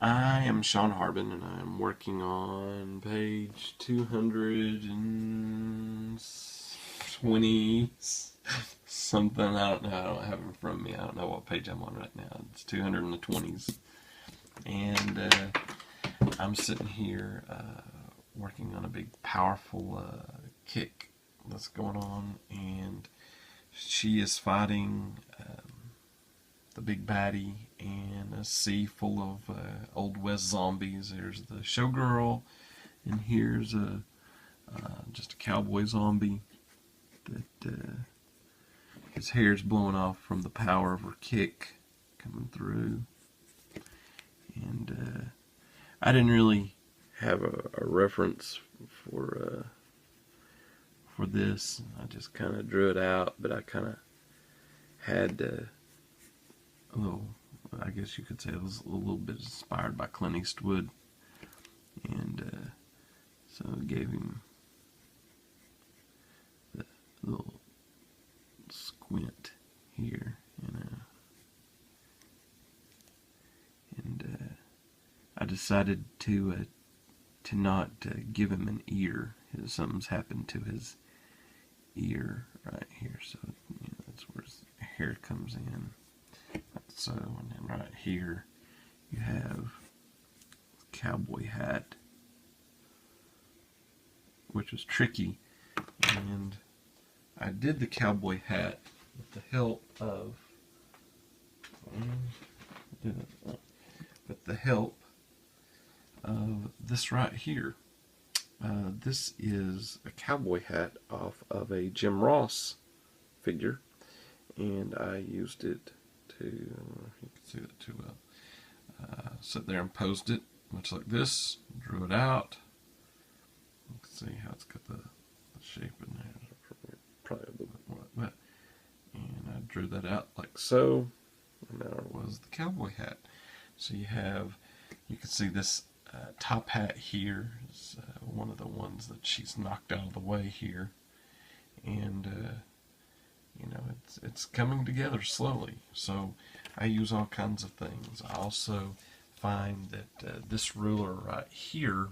I am Shawn Harbin, and I'm working on page 220 something. I don't know. I don't have it in front of me. I don't know what page I'm on right now. It's 220s. And I'm sitting here working on a big, powerful kick that's going on. And she is fighting the big baddie and a sea full of Old West zombies. There's the showgirl, and here's just a cowboy zombie that his hair's blowing off from the power of her kick coming through. And I didn't really have a reference for this. I just kind of drew it out, but I kind of had a little, I guess you could say it was a little bit inspired by Clint Eastwood, and so I gave him the little squint here, and I decided to not give him an ear. Something's happened to his ear right here, so that's where his hair comes in. So, and then right here you have cowboy hat, which was tricky, and I did the cowboy hat with the help of this right here. This is a cowboy hat off of a Jim Ross figure, and I used it to, you can see that too well, sit there and posed it much like this, drew it out. You can see how it's got the shape in there, probably a little bit more like that, and I drew that out like so, and now it was the cowboy hat. So you can see this top hat here is one of the ones that she's knocked out of the way here, and it's coming together slowly. So I use all kinds of things. I also find that this ruler right here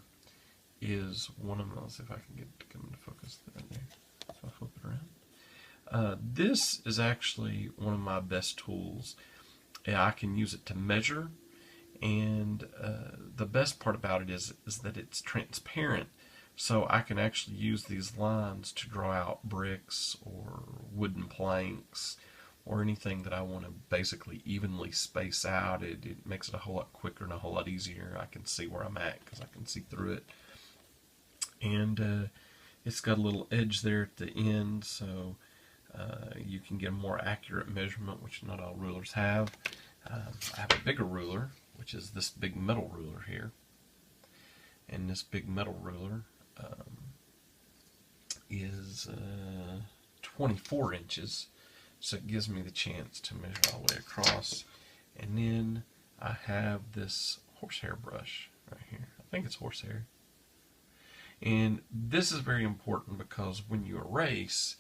is one of them. Let's see if I can get it to come into focus there. If I flip it around. This is actually one of my best tools. I can use it to measure, and the best part about it is that it's transparent. So I can actually use these lines to draw out bricks or wooden planks or anything that I want to basically evenly space out. It makes it a whole lot quicker and a whole lot easier. I can see where I'm at because I can see through it. And it's got a little edge there at the end, so you can get a more accurate measurement, which not all rulers have. I have a bigger ruler, which is this big metal ruler here. And this big metal ruler is 24 inches, so it gives me the chance to measure all the way across. And then I have this horsehair brush right here. I think it's horsehair. And this is very important because when you erase,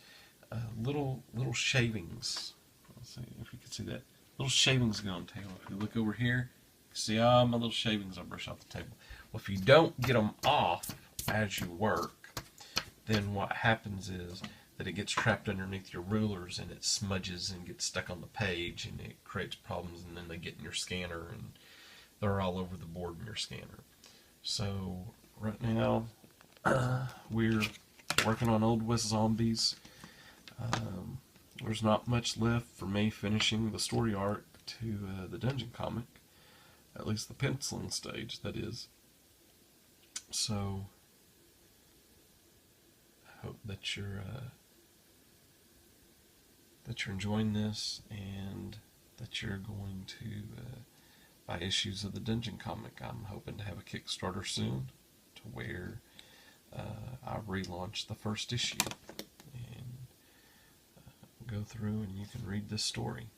little shavings, let's see if you can see that, little shavings go on the table. If you look over here, you see all my little shavings I brush off the table. Well, if you don't get them off as you work, then what happens is that it gets trapped underneath your rulers and it smudges and gets stuck on the page, and it creates problems, and then they get in your scanner and they're all over the board in your scanner. So right now we're working on Old West zombies. There's not much left for me finishing the story arc to the dungeon comic, at least the penciling stage, that is. So I hope that you're enjoying this, and that you're going to buy issues of the dungeon comic. I'm hoping to have a Kickstarter soon to where I relaunch the first issue and go through and you can read this story.